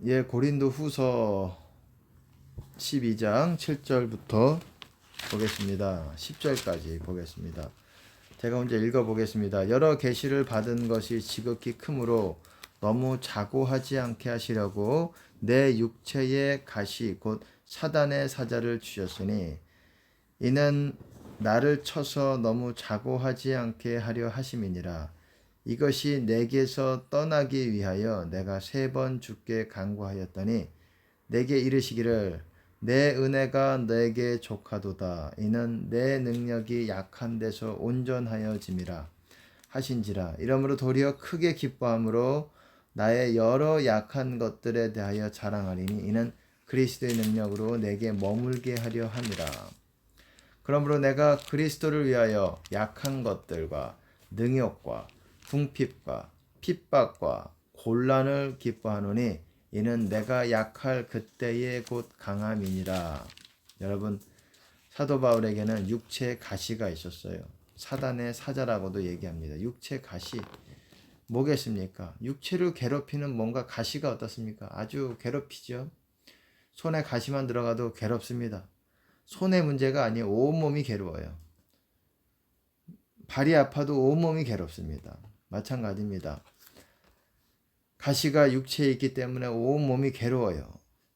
고린도 후서 12장 7절부터 보겠습니다. 10절까지 보겠습니다. 제가 먼저 읽어보겠습니다. 여러 계시를 받은 것이 지극히 크므로 너무 자고하지 않게 하시려고 내 육체의 가시 곧 사단의 사자를 주셨으니 이는 나를 쳐서 너무 자고하지 않게 하려 하심이니라. 이것이 내게서 떠나기 위하여 내가 3번 주께 간구하였더니 내게 이르시기를 내 은혜가 내게 족하도다. 이는 내 능력이 약한 데서 온전하여짐이라 하신지라. 이러므로 도리어 크게 기뻐함으로 나의 여러 약한 것들에 대하여 자랑하리니 이는 그리스도의 능력으로 내게 머물게 하려 함이라. 그러므로 내가 그리스도를 위하여 약한 것들과 능욕과 궁핍과 핍박과 곤란을 기뻐하노니 이는 내가 약할 그때의 곧 강함이니라. 여러분, 사도 바울에게는 육체의 가시가 있었어요. 사단의 사자라고도 얘기합니다. 육체 가시 뭐겠습니까? 육체를 괴롭히는 뭔가 가시가 어떻습니까? 아주 괴롭히죠. 손에 가시만 들어가도 괴롭습니다. 손의 문제가 아니에요. 온몸이 괴로워요. 발이 아파도 온몸이 괴롭습니다. 마찬가지입니다. 가시가 육체에 있기 때문에 온몸이 괴로워요.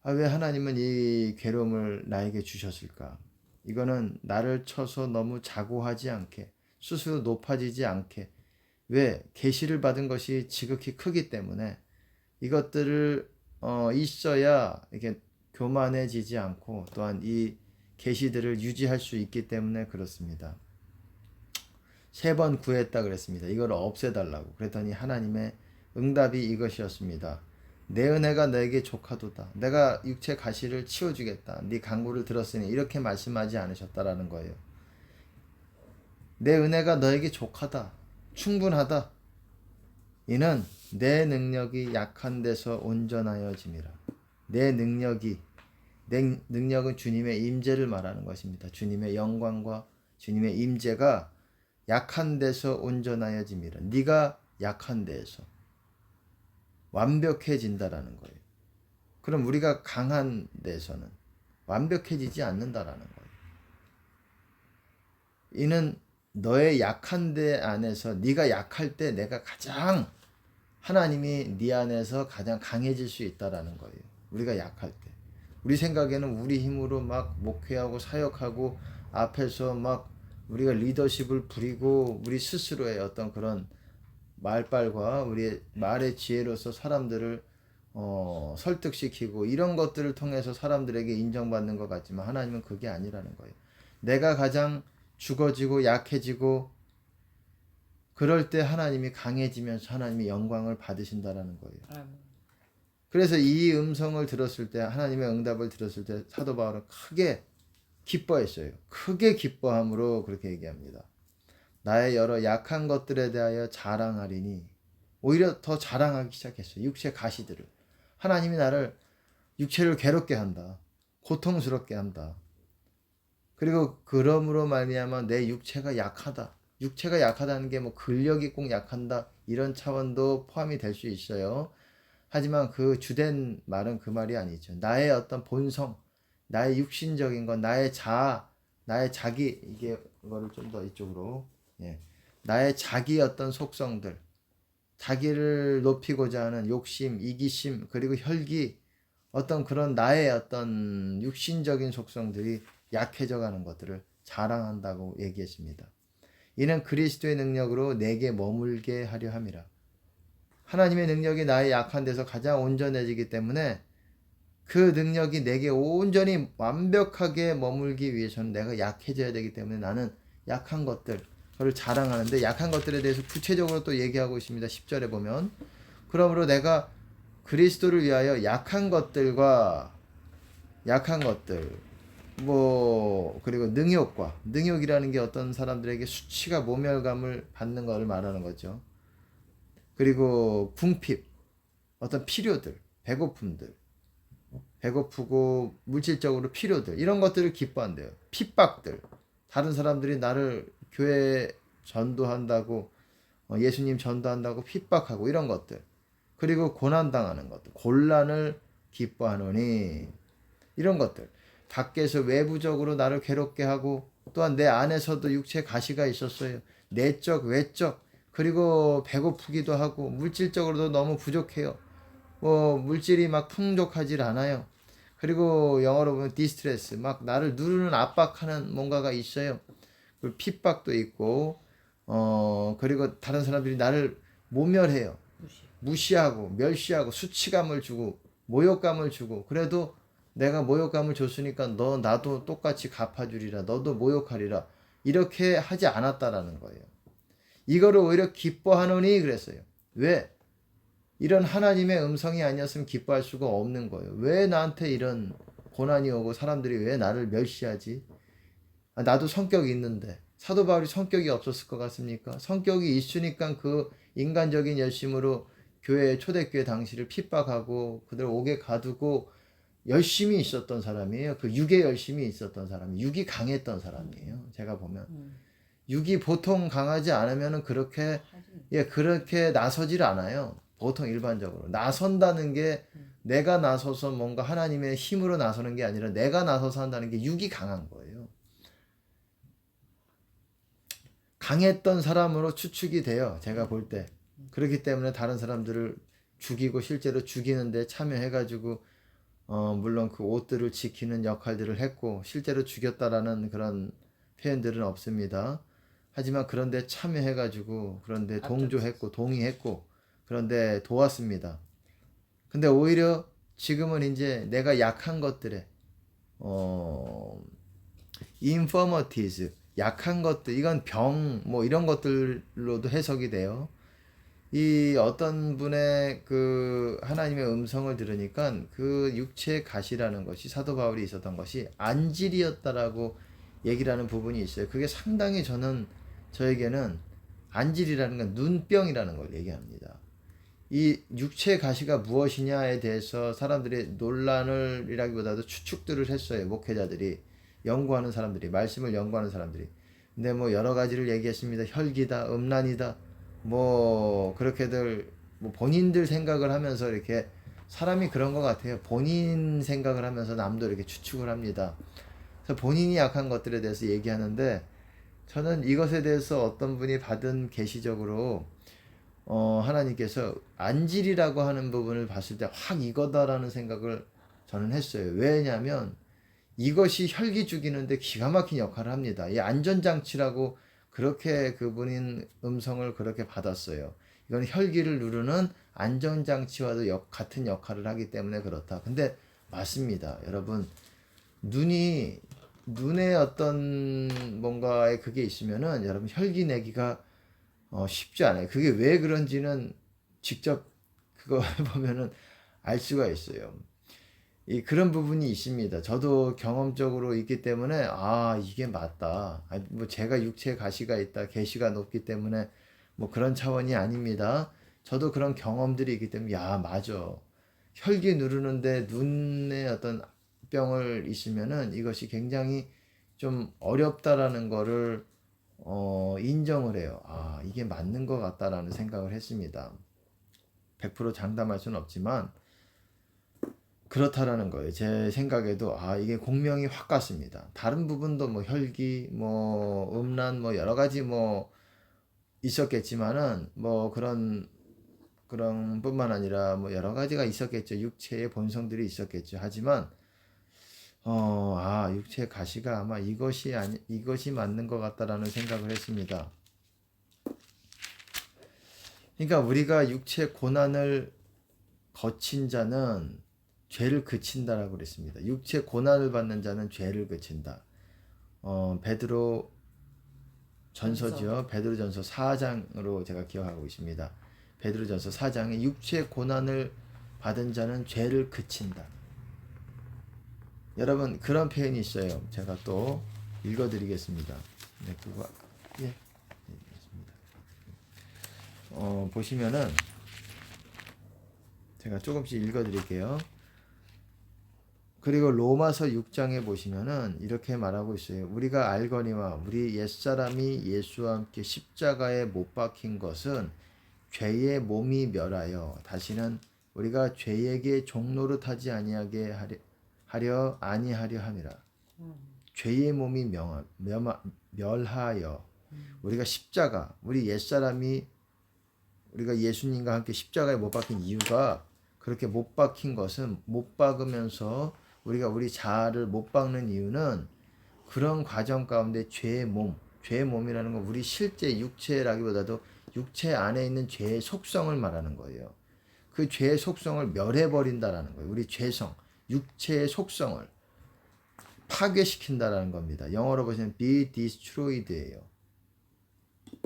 왜 하나님은 이 괴로움을 나에게 주셨을까? 이거는 나를 쳐서 너무 자고하지 않게, 스스로 높아지지 않게, 왜? 계시를 받은 것이 지극히 크기 때문에 이것들을 있어야 이렇게 교만해지지 않고 또한 이 계시들을 유지할 수 있기 때문에 그렇습니다. 3번 구했다 그랬습니다. 이걸 없애달라고. 그랬더니 하나님의 응답이 이것이었습니다. 내 은혜가 너에게 족하도다. 내가 육체 가시를 치워주겠다. 네 간구를 들었으니 이렇게 말씀하지 않으셨다라는 거예요. 내 은혜가 너에게 족하다. 충분하다. 이는 내 능력이 약한 데서 온전하여짐이라. 내 능력은 주님의 임재를 말하는 것입니다. 주님의 영광과 주님의 임재가 약한 데서 온전하여짐이라. 네가 약한 데에서 완벽해진다라는 거예요. 그럼 우리가 강한 데서는 완벽해지지 않는다라는 거예요. 이는 너의 약한 데 안에서 네가 약할 때 내가 가장 하나님이 네 안에서 가장 강해질 수 있다라는 거예요. 우리가 약할 때. 우리 생각에는 우리 힘으로 막 목회하고 사역하고 앞에서 막 우리가 리더십을 부리고 우리 스스로의 어떤 그런 말빨과 우리의 말의 지혜로서 사람들을 설득시키고 이런 것들을 통해서 사람들에게 인정받는 것 같지만 하나님은 그게 아니라는 거예요. 내가 가장 죽어지고 약해지고 그럴 때 하나님이 강해지면서 하나님이 영광을 받으신다라는 거예요. 그래서 이 음성을 들었을 때 하나님의 응답을 들었을 때 사도 바울은 크게 기뻐했어요. 크게 기뻐함으로 그렇게 얘기합니다. 나의 여러 약한 것들에 대하여 자랑하리니 오히려 더 자랑하기 시작했어요. 육체 가시들을. 하나님이 나를 육체를 괴롭게 한다. 고통스럽게 한다. 그리고 그러므로 말미암아 내 육체가 약하다. 육체가 약하다는 게 뭐 근력이 꼭 약한다 이런 차원도 포함이 될 수 있어요. 하지만 그 주된 말은 그 말이 아니죠. 나의 어떤 본성, 나의 육신적인 것, 나의 자아, 나의 자기 이게 이거를 좀 더 이쪽으로 나의 자기 어떤 속성들, 자기를 높이고자 하는 욕심, 이기심, 그리고 혈기, 어떤 그런 나의 어떤 육신적인 속성들이 약해져 가는 것들을 자랑한다고 얘기했습니다. 이는 그리스도의 능력으로 내게 머물게 하려 함이라. 하나님의 능력이 나의 약한 데서 가장 온전해지기 때문에 그 능력이 내게 온전히 완벽하게 머물기 위해서는 내가 약해져야 되기 때문에 나는 약한 것들, 그걸 자랑하는데 약한 것들에 대해서 구체적으로 또 얘기하고 있습니다. 10절에 보면 그러므로 내가 그리스도를 위하여 약한 것들과 약한 것들 그리고 능욕이라는 게 어떤 사람들에게 수치가 모멸감을 받는 것을 말하는 거죠. 그리고 궁핍, 어떤 필요들, 배고프고 물질적으로 필요들 이런 것들을 기뻐한대요. 핍박들, 다른 사람들이 나를 교회 전도한다고 예수님 전도한다고 핍박하고 이런 것들, 그리고 고난당하는 것들, 곤란을 기뻐하노니. 이런 것들. 밖에서 외부적으로 나를 괴롭게 하고 또한 내 안에서도 육체 가시가 있었어요. 내적, 외적, 그리고 배고프기도 하고 물질적으로도 너무 부족해요. 물질이 막 풍족하질 않아요. 그리고 영어로 보면 디스트레스, 막 나를 누르는 압박하는 뭔가가 있어요. 그리고 핍박도 있고, 그리고 다른 사람들이 나를 모멸해요. 무시하고, 멸시하고, 수치감을 주고, 모욕감을 주고, 그래도 내가 모욕감을 줬으니까 나도 똑같이 갚아주리라. 너도 모욕하리라. 이렇게 하지 않았다라는 거예요. 이거를 오히려 기뻐하노니 그랬어요. 왜? 이런 하나님의 음성이 아니었으면 기뻐할 수가 없는 거예요. 왜 나한테 이런 고난이 오고 사람들이 왜 나를 멸시하지? 나도 성격이 있는데. 사도 바울이 성격이 없었을 것 같습니까? 성격이 있으니까 그 인간적인 열심으로 초대교회 당시를 핍박하고 그들 옥에 가두고 열심히 있었던 사람이에요. 그 육에 열심히 있었던 사람이, 육이 강했던 사람이에요. 제가 보면 육이 보통 강하지 않으면은 그렇게 나서질 않아요. 보통 일반적으로 나선다는 게 내가 나서서 뭔가 하나님의 힘으로 나서는 게 아니라 내가 나서서 한다는 게 육이 강한 거예요. 강했던 사람으로 추측이 돼요. 제가 볼 때. 그렇기 때문에 다른 사람들을 죽이고 실제로 죽이는데 참여해가지고 물론 그 옷들을 지키는 역할들을 했고 실제로 죽였다라는 그런 표현들은 없습니다. 하지만 그런데 참여해가지고 그런데 동조했고 동의했고 그런데 도왔습니다. 근데 오히려 지금은 이제 내가 약한 것들에 infirmities, 약한 것들, 이건 병 뭐 이런 것들로도 해석이 돼요. 이 어떤 분의 그 하나님의 음성을 들으니까 그 육체의 가시라는 것이 사도 바울이 있었던 것이 안질이었다라고 얘기를 하는 부분이 있어요. 그게 상당히 저에게는 안질이라는 건 눈병이라는 걸 얘기합니다. 이 육체의 가시가 무엇이냐에 대해서 사람들이 논란이라기보다도 추측들을 했어요. 목회자들이, 연구하는 사람들이, 말씀을 연구하는 사람들이. 근데 뭐 여러 가지를 얘기했습니다. 혈기다, 음란이다, 뭐 그렇게들 뭐 본인들 생각을 하면서 이렇게, 사람이 그런 것 같아요. 본인 생각을 하면서 남도 이렇게 추측을 합니다. 그래서 본인이 약한 것들에 대해서 얘기하는데, 저는 이것에 대해서 어떤 분이 받은 계시적으로 하나님께서 안질이라고 하는 부분을 봤을 때 확 이거다라는 생각을 저는 했어요. 왜냐하면 이것이 혈기 죽이는데 기가 막힌 역할을 합니다. 이 안전장치라고 그렇게 그분인 음성을 그렇게 받았어요. 이건 혈기를 누르는 안전장치와도 같은 역할을 하기 때문에 그렇다. 근데 맞습니다. 여러분, 눈에 어떤 뭔가에 그게 있으면은 여러분 혈기 내기가 쉽지 않아요. 그게 왜 그런지는 직접 그거 보면은 알 수가 있어요. 그런 부분이 있습니다. 저도 경험적으로 있기 때문에 이게 맞다. 뭐 제가 육체에 가시가 있다, 계시가 높기 때문에 뭐 그런 차원이 아닙니다. 저도 그런 경험들이 있기 때문에 맞아. 혈기 누르는데 눈에 어떤 병을 있으면은 이것이 굉장히 좀 어렵다라는 거를 인정을 해요. 이게 맞는 것 같다라는 생각을 했습니다. 100% 장담할 수는 없지만 그렇다라는 거예요. 제 생각에도 이게 공명이 확 갔습니다. 다른 부분도 뭐 혈기, 뭐 음란, 뭐 여러 가지 뭐 있었겠지만은 뭐 그런 뿐만 아니라 뭐 여러 가지가 있었겠죠. 육체의 본성들이 있었겠죠. 하지만 육체의 가시가 아마 이것이 맞는 것 같다라는 생각을 했습니다. 그러니까 우리가 육체 고난을 거친 자는 죄를 그친다라고 그랬습니다. 육체 고난을 받는 자는 죄를 그친다. 베드로 전서죠. 베드로 전서 4장으로 제가 기억하고 있습니다. 베드로 전서 4장에 육체 고난을 받은 자는 죄를 그친다. 여러분, 그런 표현이 있어요. 제가 또 읽어드리겠습니다. 네, 그거 보시면은 제가 조금씩 읽어드릴게요. 그리고 로마서 6장에 보시면은 이렇게 말하고 있어요. 우리가 알거니와 우리 옛사람이 예수와 함께 십자가에 못 박힌 것은 죄의 몸이 멸하여 다시는 우리가 죄에게 종노릇하지 아니하게 하려 아니하려 함이라. 죄의 몸이 멸하여 우리가 십자가, 우리 옛사람이 우리가 예수님과 함께 십자가에 못 박힌 이유가, 그렇게 못 박힌 것은, 못 박으면서 우리가 우리 자아를 못 박는 이유는 그런 과정 가운데 죄의 몸이라는 건 우리 실제 육체라기보다도 육체 안에 있는 죄의 속성을 말하는 거예요. 그 죄의 속성을 멸해버린다라는 거예요. 우리 죄성, 육체의 속성을 파괴시킨다라는 겁니다. 영어로 보시면 be destroyed예요.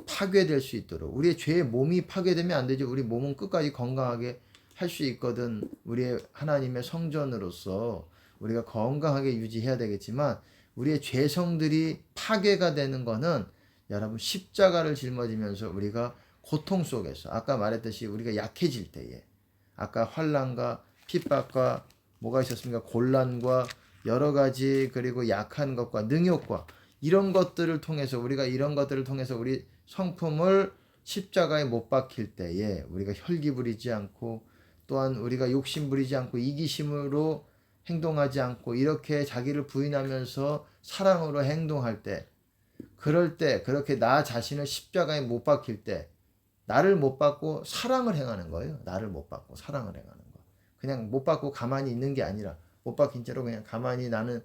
파괴될 수 있도록. 우리의 죄의 몸이 파괴되면 안 되죠. 우리 몸은 끝까지 건강하게 할 수 있거든. 우리의 하나님의 성전으로서 우리가 건강하게 유지해야 되겠지만, 우리의 죄성들이 파괴가 되는 거는 여러분 십자가를 짊어지면서 우리가 고통 속에서, 아까 말했듯이 우리가 약해질 때에, 아까 환난과 핍박과 뭐가 있었습니까? 곤란과 여러 가지, 그리고 약한 것과 능욕과 이런 것들을 통해서, 우리가 이런 것들을 통해서 우리 성품을 십자가에 못 박힐 때에 우리가 혈기 부리지 않고, 또한 우리가 욕심 부리지 않고 이기심으로 행동하지 않고 이렇게 자기를 부인하면서 사랑으로 행동할 때, 그럴 때, 그렇게 나 자신을 십자가에 못 박힐 때, 나를 못 받고 사랑을 행하는 거예요. 나를 못 받고 사랑을 행하는 거. 그냥 못 받고 가만히 있는 게 아니라, 못 박힌 채로 그냥 가만히 나는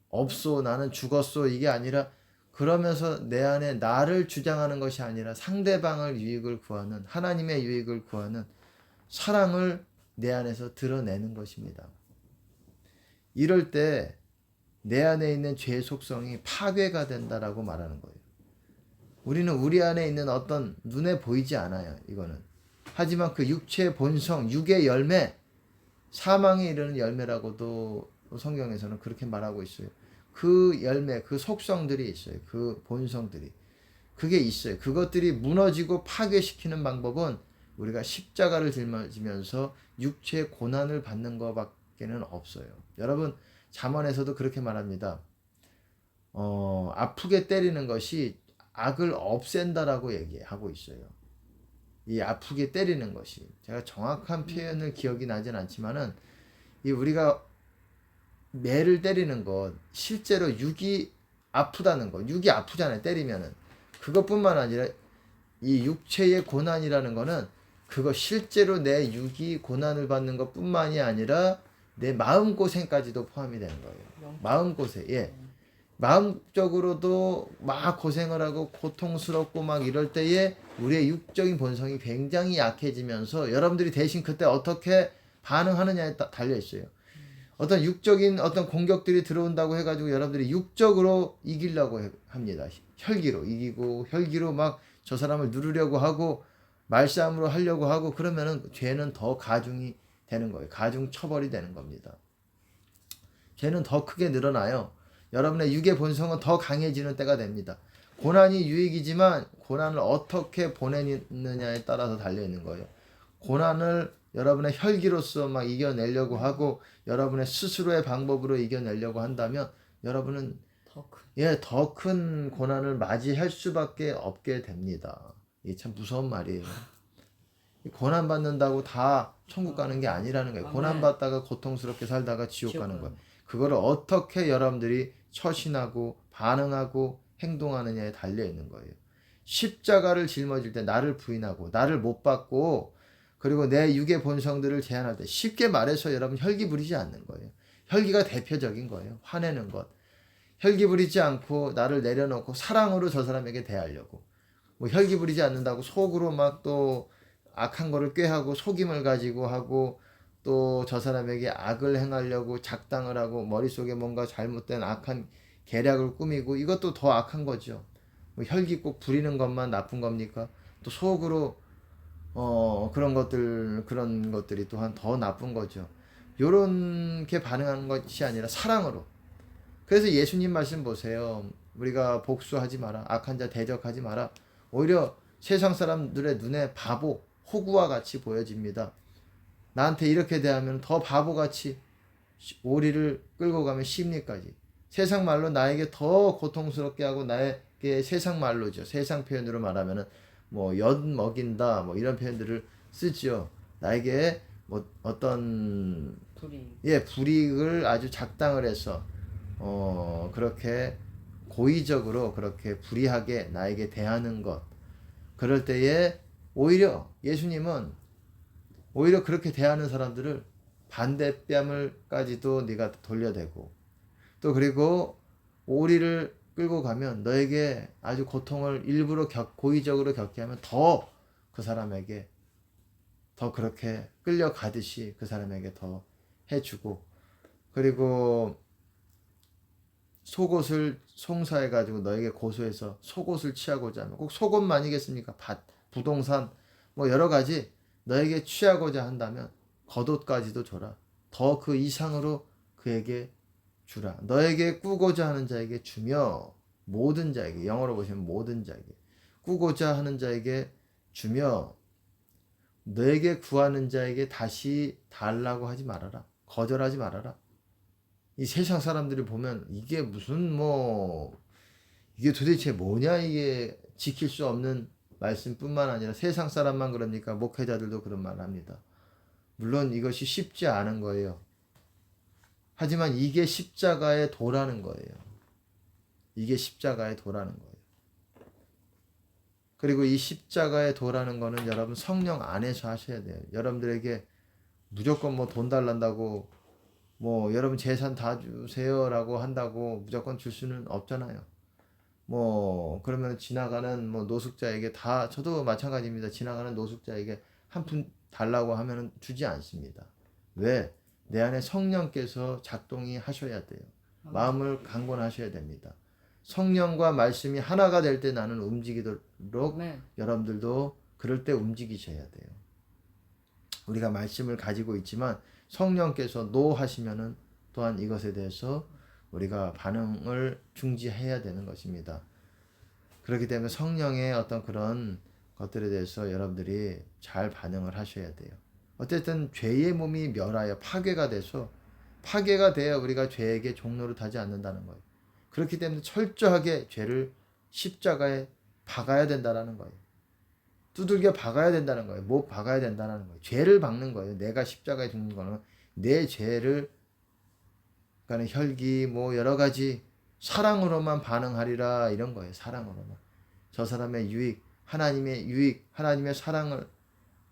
없소, 나는 죽었소, 이게 아니라, 그러면서 내 안에 나를 주장하는 것이 아니라 상대방을 유익을 구하는, 하나님의 유익을 구하는 사랑을 내 안에서 드러내는 것입니다. 이럴 때 내 안에 있는 죄의 속성이 파괴가 된다라고 말하는 거예요. 우리는 우리 안에 있는 어떤 눈에 보이지 않아요. 이거는. 하지만 그 육체의 본성, 육의 열매, 사망에 이르는 열매라고도 성경에서는 그렇게 말하고 있어요. 그 열매, 그 속성들이 있어요. 그 본성들이. 그게 있어요. 그것들이 무너지고 파괴시키는 방법은 우리가 십자가를 짊어지면서 육체의 고난을 받는 것밖에는 없어요. 여러분, 잠언에서도 그렇게 말합니다. 아프게 때리는 것이 악을 없앤다라고 얘기하고 있어요. 이 아프게 때리는 것이, 제가 정확한 표현을 기억이 나진 않지만은, 이 우리가 매를 때리는 것, 실제로 육이 아프다는 거, 육이 아프잖아요, 때리면은. 그것뿐만 아니라 이 육체의 고난이라는 거는, 그거 실제로 내 육이 고난을 받는 것 뿐만이 아니라 내 마음고생까지도 포함이 되는 거예요. 마음고생, 예. 마음적으로도 막 고생을 하고 고통스럽고 막 이럴 때에 우리의 육적인 본성이 굉장히 약해지면서, 여러분들이 대신 그때 어떻게 반응하느냐에 달려 있어요. 어떤 육적인 어떤 공격들이 들어온다고 해가지고 여러분들이 육적으로 이기려고 합니다. 혈기로 이기고, 혈기로 막 저 사람을 누르려고 하고, 말싸움으로 하려고 하고, 그러면은 죄는 더 가중이 되는 거예요. 가중 처벌이 되는 겁니다. 죄는 더 크게 늘어나요. 여러분의 육의 본성은 더 강해지는 때가 됩니다. 고난이 유익이지만 고난을 어떻게 보내느냐에 따라서 달려있는 거예요. 고난을 여러분의 혈기로서 막 이겨내려고 하고, 여러분의 스스로의 방법으로 이겨내려고 한다면 여러분은 더 큰 고난을 맞이할 수밖에 없게 됩니다. 이게 참 무서운 말이에요. 고난 받는다고 다 천국 가는 게 아니라는 거예요. 고난 받다가 고통스럽게 살다가 지옥 가는 거예요. 그거를 어떻게 여러분들이 처신하고 반응하고 행동하느냐에 달려 있는 거예요. 십자가를 짊어질 때 나를 부인하고 나를 못 받고, 그리고 내 육의 본성들을 제한할 때, 쉽게 말해서 여러분 혈기 부리지 않는 거예요. 혈기가 대표적인 거예요. 화내는 것. 혈기 부리지 않고 나를 내려놓고 사랑으로 저 사람에게 대하려고. 뭐 혈기 부리지 않는다고 속으로 막 또 악한 거를 꾀하고 속임을 가지고 하고, 또 저 사람에게 악을 행하려고 작당을 하고 머릿속에 뭔가 잘못된 악한 계략을 꾸미고, 이것도 더 악한 거죠. 뭐 혈기 꼭 부리는 것만 나쁜 겁니까? 또 속으로 그런 것들이 또한 더 나쁜 거죠. 요렇게 반응하는 것이 아니라 사랑으로. 그래서 예수님 말씀 보세요. 우리가 복수하지 마라. 악한 자 대적하지 마라. 오히려 세상 사람들의 눈에 바보, 호구와 같이 보여집니다. 나한테 이렇게 대하면 더 바보같이 오리를 끌고 가면 심리까지. 세상 말로 나에게 더 고통스럽게 하고, 나에게 세상 말로죠. 세상 표현으로 말하면은 뭐 엿 먹인다, 뭐 이런 표현들을 쓰죠. 나에게 뭐 어떤 불이. 불이익을 아주 작당을 해서 그렇게 고의적으로 그렇게 불의하게 나에게 대하는 것, 그럴 때에 오히려 예수님은 오히려 그렇게 대하는 사람들을 반대뺨을까지도 네가 돌려대고, 또 그리고 오리를 끌고 가면 너에게 아주 고통을 일부러 고의적으로 겪게 하면 더 그 사람에게 더 그렇게 끌려가듯이 그 사람에게 더 해주고, 그리고 속옷을 송사해가지고 너에게 고소해서 속옷을 취하고자 하면 꼭 속옷만이겠습니까? 밭, 부동산, 뭐 여러 가지 너에게 취하고자 한다면 겉옷까지도 줘라. 더 그 이상으로 그에게 주라. 너에게 꾸고자 하는 자에게 주며 모든 자에게, 영어로 보시면 모든 자에게, 꾸고자 하는 자에게 주며 너에게 구하는 자에게 다시 달라고 하지 말아라. 거절하지 말아라. 이 세상 사람들이 보면 이게 무슨 이게 도대체 뭐냐, 이게 지킬 수 없는 말씀뿐만 아니라 세상 사람만 그럽니까? 목회자들도 그런 말 합니다. 물론 이것이 쉽지 않은 거예요. 하지만 이게 십자가의 도라는 거예요. 이게 십자가의 도라는 거예요. 그리고 이 십자가의 도라는 거는 여러분 성령 안에서 하셔야 돼요. 여러분들에게 무조건 돈 달란다고 여러분 재산 다 주세요라고 한다고 무조건 줄 수는 없잖아요. 그러면 지나가는 노숙자에게 다, 저도 마찬가지입니다. 지나가는 노숙자에게 한 푼 달라고 하면 주지 않습니다. 왜? 내 안에 성령께서 작동이 하셔야 돼요. 마음을 강권하셔야 됩니다. 성령과 말씀이 하나가 될 때 나는 움직이도록 여러분들도 그럴 때 움직이셔야 돼요. 우리가 말씀을 가지고 있지만 성령께서 노 하시면은 또한 이것에 대해서 우리가 반응을 중지해야 되는 것입니다. 그렇기 때문에 성령의 어떤 그런 것들에 대해서 여러분들이 잘 반응을 하셔야 돼요. 어쨌든 죄의 몸이 멸하여 파괴가 돼야 우리가 죄에게 종로를 타지 않는다는 거예요. 그렇기 때문에 철저하게 죄를 십자가에 박아야 된다는 거예요. 두들겨 박아야 된다는 거예요. 못 박아야 된다는 거예요. 죄를 박는 거예요. 내가 십자가에 죽는 거는 내 죄를, 그러니까 혈기 여러 가지 사랑으로만 반응하리라, 이런 거예요. 사랑으로만. 저 사람의 유익, 하나님의 사랑을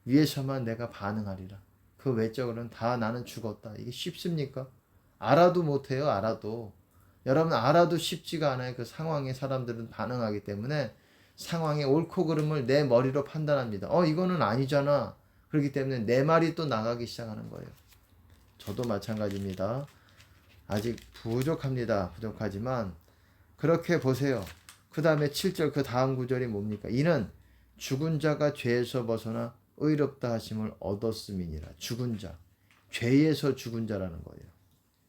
위해서만 내가 반응하리라. 그 외적으로는 다 나는 죽었다. 이게 쉽습니까? 알아도 못해요. 알아도. 여러분 알아도 쉽지가 않아요. 그 상황에 사람들은 반응하기 때문에 상황의 옳고 그름을 내 머리로 판단합니다. 이거는 아니잖아. 그렇기 때문에 내 말이 또 나가기 시작하는 거예요. 저도 마찬가지입니다. 아직 부족합니다. 부족하지만 그렇게 보세요. 그 다음에 7절 그 다음 구절이 뭡니까? 이는 죽은 자가 죄에서 벗어나 의롭다 하심을 얻었음이니라. 죽은 자. 죄에서 죽은 자라는 거예요.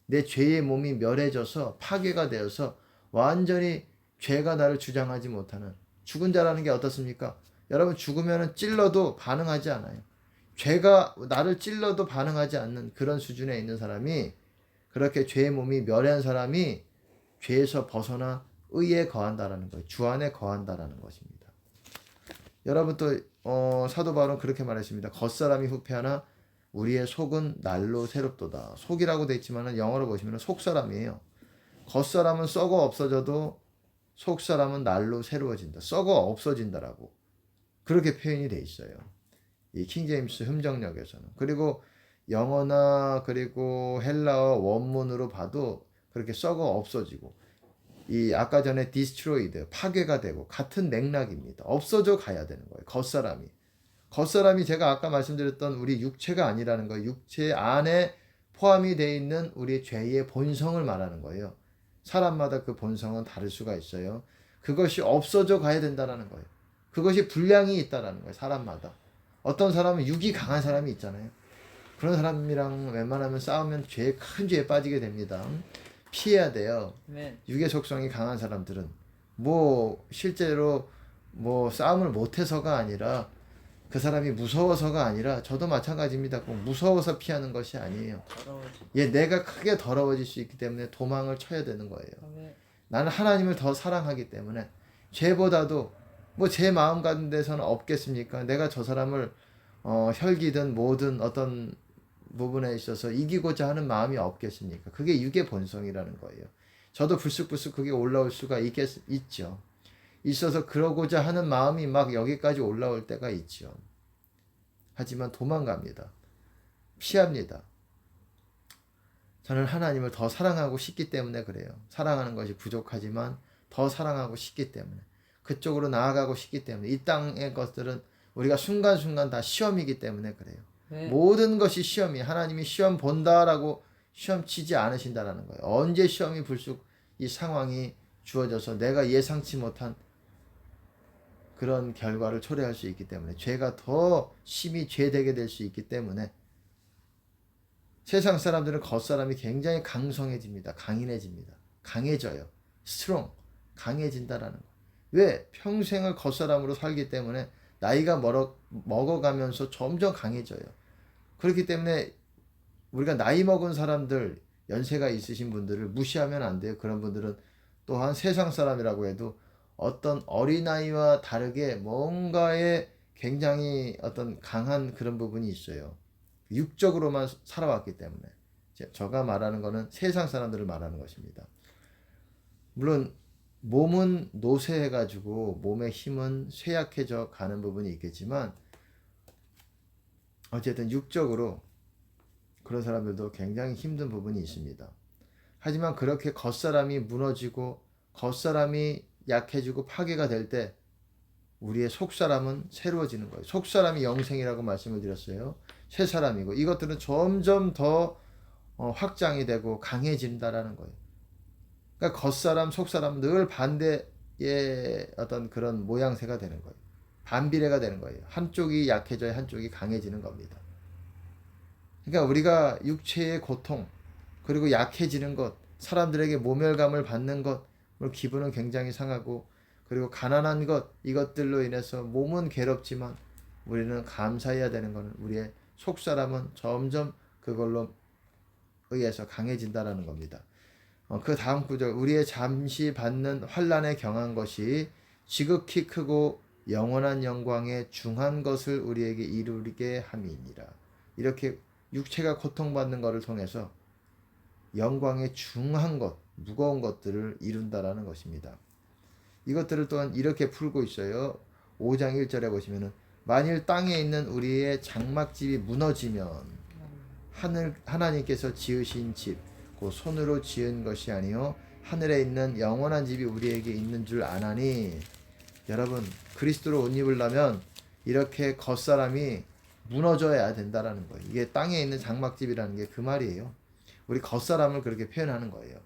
내 죄의 몸이 멸해져서 파괴가 되어서 완전히 죄가 나를 주장하지 못하는 죽은 자라는 게 어떻습니까? 여러분 죽으면 찔러도 반응하지 않아요. 죄가 나를 찔러도 반응하지 않는 그런 수준에 있는 사람이, 그렇게 죄의 몸이 멸한 사람이 죄에서 벗어나 의에 거한다라는 거예요. 주 안에 거한다라는 것입니다. 여러분 또 사도 바울은 그렇게 말했습니다. 겉사람이 후패하나 우리의 속은 날로 새롭도다. 속이라고 돼 있지만 영어로 보시면 속사람이에요. 겉사람은 썩어 없어져도 속사람은 날로 새로워진다. 썩어 없어진다라고 그렇게 표현이 돼 있어요. 이 킹제임스 흠정역에서는. 그리고 영어나 그리고 헬라어 원문으로 봐도 그렇게 썩어 없어지고, 이 아까 전에 destroyed 파괴가 되고 같은 맥락입니다. 없어져 가야 되는 거예요. 겉사람이 제가 아까 말씀드렸던 우리 육체가 아니라는 거예요. 육체 안에 포함이 되어 있는 우리의 죄의 본성을 말하는 거예요. 사람마다 그 본성은 다를 수가 있어요. 그것이 없어져 가야 된다는 거예요. 그것이 분량이 있다는 거예요. 사람마다. 어떤 사람은 육이 강한 사람이 있잖아요. 그런 사람이랑 웬만하면 싸우면 큰 죄에 빠지게 됩니다. 피해야 돼요. 육의 속성이 강한 사람들은 실제로 싸움을 못해서가 아니라, 그 사람이 무서워서가 아니라, 저도 마찬가지입니다. 꼭 무서워서 피하는 것이 아니에요. 내가 크게 더러워질 수 있기 때문에 도망을 쳐야 되는 거예요. 나는 하나님을 더 사랑하기 때문에 죄보다도 제 마음 가운데서는 없겠습니까? 내가 저 사람을 혈기든 뭐든 어떤 부분에 있어서 이기고자 하는 마음이 없겠습니까? 그게 육의 본성이라는 거예요. 저도 불쑥불쑥 그게 올라올 수가 있죠. 있어서 그러고자 하는 마음이 막 여기까지 올라올 때가 있죠. 하지만 도망갑니다. 피합니다. 저는 하나님을 더 사랑하고 싶기 때문에 그래요. 사랑하는 것이 부족하지만 더 사랑하고 싶기 때문에, 그쪽으로 나아가고 싶기 때문에, 이 땅의 것들은 우리가 순간순간 다 시험이기 때문에 그래요. 네. 모든 것이 시험이, 하나님이 시험 본다라고 시험 치지 않으신다라는 거예요. 언제 시험이 불쑥 이 상황이 주어져서 내가 예상치 못한 그런 결과를 초래할 수 있기 때문에, 죄가 더 심히 죄되게 될 수 있기 때문에, 세상 사람들은 겉사람이 굉장히 강성해집니다. 강인해집니다. 강해져요. 스트롱, 강해진다라는 거. 왜? 평생을 겉사람으로 살기 때문에 나이가 먹어가면서 점점 강해져요. 그렇기 때문에 우리가 나이 먹은 사람들, 연세가 있으신 분들을 무시하면 안 돼요. 그런 분들은 또한 세상 사람이라고 해도 어떤 어린아이와 다르게 뭔가에 굉장히 어떤 강한 그런 부분이 있어요. 육적으로만 살아왔기 때문에. 제가 말하는 거는 세상 사람들을 말하는 것입니다. 물론 몸은 노쇠해가지고 몸의 힘은 쇠약해져 가는 부분이 있겠지만, 어쨌든 육적으로 그런 사람들도 굉장히 힘든 부분이 있습니다. 하지만 그렇게 겉사람이 무너지고 겉사람이 약해지고 파괴가 될 때 우리의 속사람은 새로워지는 거예요. 속사람이 영생이라고 말씀을 드렸어요. 새 사람이고, 이것들은 점점 더 확장이 되고 강해진다라는 거예요. 그러니까 겉사람, 속사람 늘 반대의 어떤 그런 모양새가 되는 거예요. 반비례가 되는 거예요. 한쪽이 약해져야 한쪽이 강해지는 겁니다. 그러니까 우리가 육체의 고통, 그리고 약해지는 것, 사람들에게 모멸감을 받는 것, 기분은 굉장히 상하고, 그리고 가난한 것, 이것들로 인해서 몸은 괴롭지만 우리는 감사해야 되는 것은 우리의 속사람은 점점 그걸로 의해서 강해진다라는 겁니다. 그 다음 구절, 우리의 잠시 받는 환난에 경한 것이 지극히 크고 영원한 영광에 중한 것을 우리에게 이루게 함이니라. 이렇게 육체가 고통받는 것을 통해서 영광의 중한 것, 무거운 것들을 이룬다라는 것입니다. 이것들을 또한 이렇게 풀고 있어요. 5장 1절에 보시면은, 만일 땅에 있는 우리의 장막집이 무너지면 하나님께서 지으신 집, 그 손으로 지은 것이 아니요 하늘에 있는 영원한 집이 우리에게 있는 줄 아나니. 여러분, 그리스도로 옷 입으려면 이렇게 겉사람이 무너져야 된다라는 거예요. 이게 땅에 있는 장막집이라는 게 그 말이에요. 우리 겉사람을 그렇게 표현하는 거예요.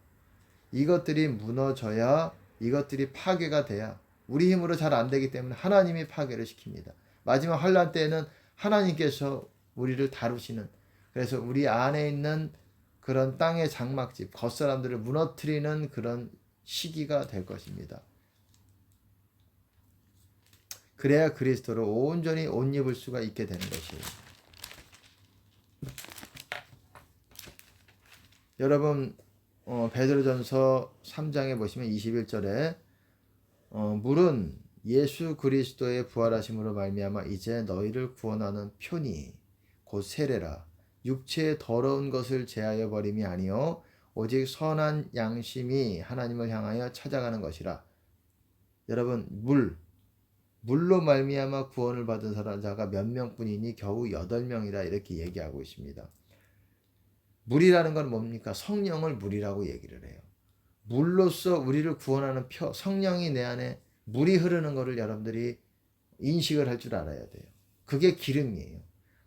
이것들이 무너져야, 이것들이 파괴가 돼야, 우리 힘으로 잘 안 되기 때문에 하나님이 파괴를 시킵니다. 마지막 환난 때에는 하나님께서 우리를 다루시는, 그래서 우리 안에 있는 그런 땅의 장막집, 겉사람들을 무너뜨리는 그런 시기가 될 것입니다. 그래야 그리스도로 온전히 옷 입을 수가 있게 되는 것이에요. 여러분, 베드로전서 3장에 보시면 21절에 물은 예수 그리스도의 부활하심으로 말미암아 이제 너희를 구원하는 표니 곧 세례라. 육체의 더러운 것을 제하여 버림이 아니요 오직 선한 양심이 하나님을 향하여 찾아가는 것이라. 여러분, 물로 말미암아 구원을 받은 자가 몇 명뿐이니 겨우 8명이라 이렇게 얘기하고 있습니다. 물이라는 건 뭡니까? 성령을 물이라고 얘기를 해요. 물로써 우리를 구원하는 성령이 내 안에 물이 흐르는 것을 여러분들이 인식을 할 줄 알아야 돼요. 그게 기름이에요.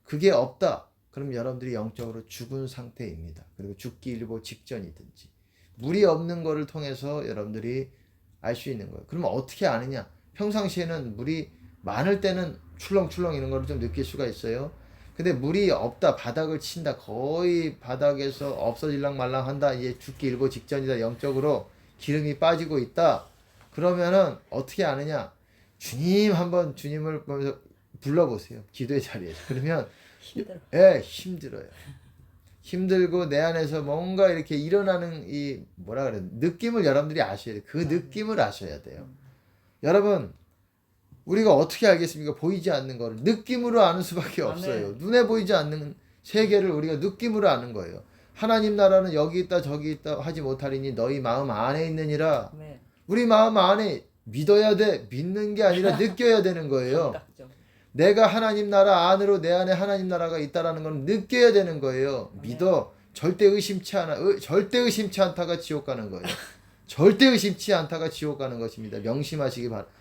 그게 없다, 그럼 여러분들이 영적으로 죽은 상태입니다. 그리고 죽기 일보 직전이든지. 물이 없는 것을 통해서 여러분들이 알 수 있는 거예요. 그러면 어떻게 아느냐? 평상시에는 물이 많을 때는 출렁출렁 이런 거를 좀 느낄 수가 있어요. 근데 물이 없다, 바닥을 친다, 거의 바닥에서 없어질랑 말랑 한다, 이제 죽기 일보 직전이다, 영적으로 기름이 빠지고 있다, 그러면은 어떻게 아느냐? 주님, 한번 주님을 보면서 불러보세요. 기도의 자리에서. 그러면 힘들어요. 힘들고 내 안에서 뭔가 이렇게 일어나는 이 뭐라 그래, 느낌을 여러분들이 아셔야 돼요. 그 느낌을 아셔야 돼요. 여러분, 우리가 어떻게 알겠습니까? 보이지 않는 거를 느낌으로 아는 수밖에 없어요. 눈에 보이지 않는 세계를 우리가 느낌으로 아는 거예요. 하나님 나라는 여기 있다 저기 있다 하지 못하리니 너희 마음 안에 있느니라. 네. 우리 마음 안에 믿어야 돼. 믿는 게 아니라 느껴야 되는 거예요. 감각적. 내가 하나님 나라 안으로 내 안에 하나님 나라가 있다라는 건 느껴야 되는 거예요. 믿어. 절대 의심치 않아. 절대 의심치 않다가 지옥 가는 거예요. 절대 의심치 않다가 지옥 가는 것입니다. 명심하시기 바랍니다.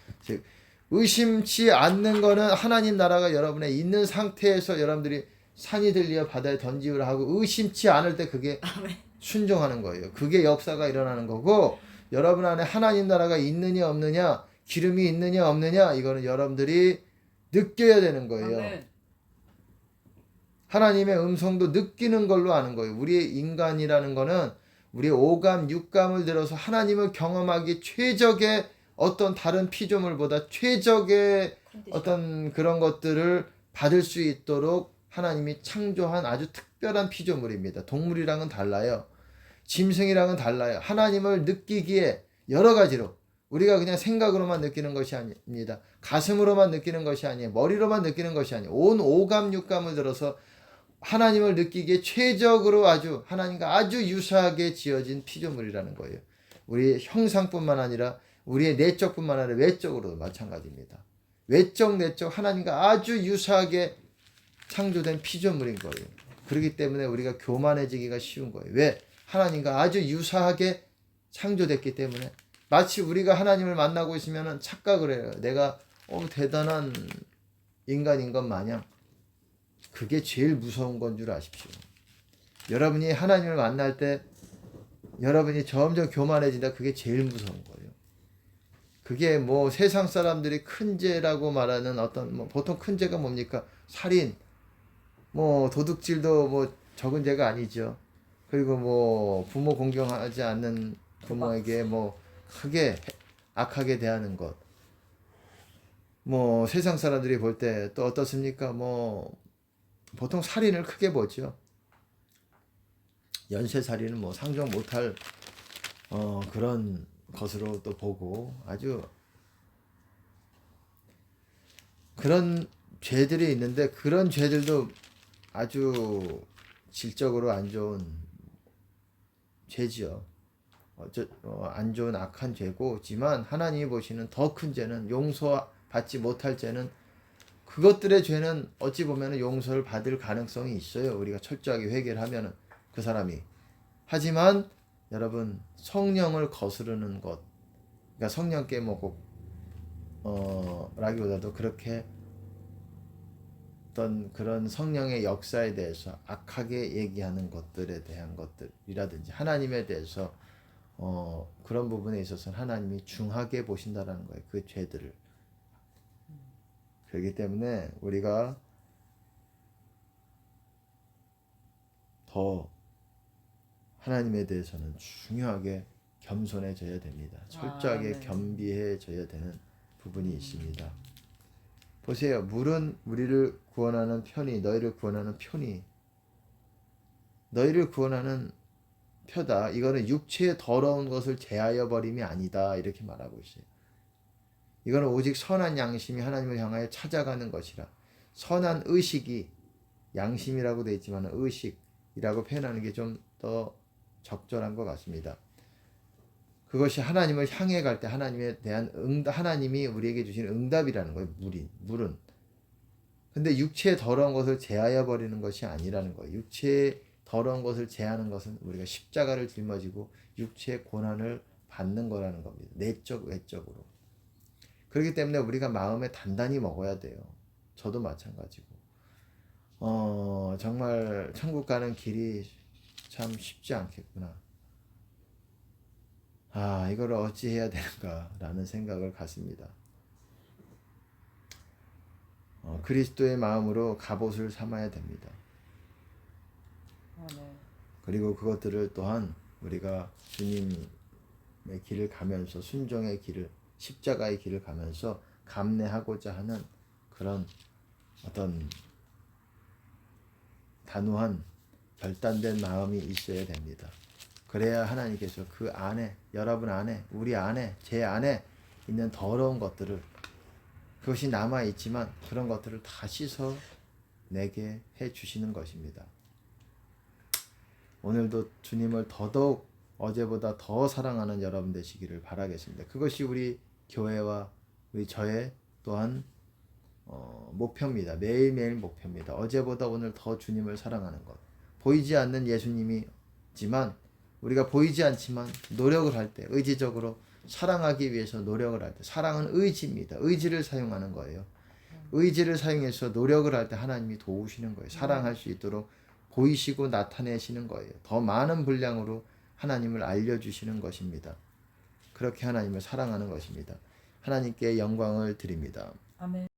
의심치 않는 거는 하나님 나라가 여러분에 있는 상태에서 여러분들이 산이 들리어 바다에 던지우라 하고 의심치 않을 때 그게 순종하는 거예요. 그게 역사가 일어나는 거고, 여러분 안에 하나님 나라가 있느냐 없느냐, 기름이 있느냐 없느냐, 이거는 여러분들이 느껴야 되는 거예요. 아멘. 하나님의 음성도 느끼는 걸로 아는 거예요. 우리의 인간이라는 거는 우리의 오감, 육감을 들어서 하나님을 경험하기 최적의 어떤 다른 피조물보다 최적의 어떤 그런 것들을 받을 수 있도록 하나님이 창조한 아주 특별한 피조물입니다. 동물이랑은 달라요. 짐승이랑은 달라요. 하나님을 느끼기에 여러 가지로, 우리가 그냥 생각으로만 느끼는 것이 아닙니다. 가슴으로만 느끼는 것이 아니에요. 머리로만 느끼는 것이 아니에요. 온 오감, 육감을 들어서 하나님을 느끼기에 최적으로 아주 하나님과 아주 유사하게 지어진 피조물이라는 거예요. 우리의 형상뿐만 아니라 우리의 내적뿐만 아니라 외적으로도 마찬가지입니다. 외적, 내적 하나님과 아주 유사하게 창조된 피조물인 거예요. 그렇기 때문에 우리가 교만해지기가 쉬운 거예요. 왜? 하나님과 아주 유사하게 창조됐기 때문에. 마치 우리가 하나님을 만나고 있으면 착각을 해요. 내가 대단한 인간인 것 마냥. 그게 제일 무서운 건 줄 아십시오. 여러분이 하나님을 만날 때 여러분이 점점 교만해진다. 그게 제일 무서운 거예요. 그게 뭐 세상 사람들이 큰 죄라고 말하는 어떤 보통 큰 죄가 뭡니까? 살인, 뭐 도둑질도 뭐 적은 죄가 아니죠. 그리고 뭐 부모 공경하지 않는 부모에게 뭐 크게 악하게 대하는 것. 뭐 세상 사람들이 볼 때 또 어떻습니까? 뭐 보통 살인을 크게 보죠. 연쇄살인은 뭐 상종 못할 그런 것으로 또 보고 아주 그런 죄들이 있는데, 그런 죄들도 아주 질적으로 안 좋은 죄지요. 안 좋은 악한 죄고지만 하나님이 보시는 더 큰 죄는, 용서받지 못할 죄는, 그것들의 죄는 어찌 보면 용서를 받을 가능성이 있어요. 우리가 철저하게 회개를 하면은 그 사람이. 하지만 여러분, 성령을 거스르는 것, 그러니까 성령께 라기보다도 그렇게 어떤 그런 성령의 역사에 대해서 악하게 얘기하는 것들에 대한 것들이라든지 하나님에 대해서 그런 부분에 있어서는 하나님이 중하게 보신다라는 거예요. 그 죄들을. 그렇기 때문에 우리가 더 하나님에 대해서는 중요하게 겸손해져야 됩니다. 철저하게 네. 겸비해져야 되는 부분이 있습니다. 보세요. 물은 우리를 구원하는 편이, 너희를 구원하는 편이, 너희를 구원하는 표다. 이거는 육체의 더러운 것을 제하여 버림이 아니다. 이렇게 말하고 있어요. 이거는 오직 선한 양심이 하나님을 향하여 찾아가는 것이라. 선한 의식이, 양심이라고 되어 있지만 의식이라고 표현하는 게 좀 더 적절한 것 같습니다. 그것이 하나님을 향해 갈 때 하나님에 대한 하나님이 우리에게 주시는 응답이라는 거예요. 물은. 근데 육체의 더러운 것을 제하여 버리는 것이 아니라는 거예요. 육체의 더러운 것을 제하는 것은 우리가 십자가를 짊어지고 육체의 고난을 받는 거라는 겁니다. 내적, 외적으로. 그렇기 때문에 우리가 마음에 단단히 먹어야 돼요. 저도 마찬가지고. 정말 천국 가는 길이 참 쉽지 않겠구나. 이걸 어찌 해야 되는가라는 생각을 갖습니다. 그리스도의 마음으로 갑옷을 삼아야 됩니다. 네. 그리고 그것들을 또한 우리가 주님의 길을 가면서, 순종의 길을, 십자가의 길을 가면서 감내하고자 하는 그런 어떤 단호한 결단된 마음이 있어야 됩니다. 그래야 하나님께서 그 안에, 여러분 안에, 우리 안에, 제 안에 있는 더러운 것들을, 그것이 남아있지만 그런 것들을 다 씻어 내게 해 주시는 것입니다. 오늘도 주님을 더더욱 어제보다 더 사랑하는 여러분 되시기를 바라겠습니다. 그것이 우리 교회와 우리 저의 또한 목표입니다. 매일매일 목표입니다. 어제보다 오늘 더 주님을 사랑하는 것. 보이지 않는 예수님이지만 우리가 보이지 않지만 노력을 할 때 의지적으로 사랑하기 위해서 노력을 할 때 사랑은 의지입니다. 의지를 사용하는 거예요. 의지를 사용해서 노력을 할 때 하나님이 도우시는 거예요. 사랑할 수 있도록 보이시고 나타내시는 거예요. 더 많은 분량으로 하나님을 알려주시는 것입니다. 그렇게 하나님을 사랑하는 것입니다. 하나님께 영광을 드립니다. 아멘.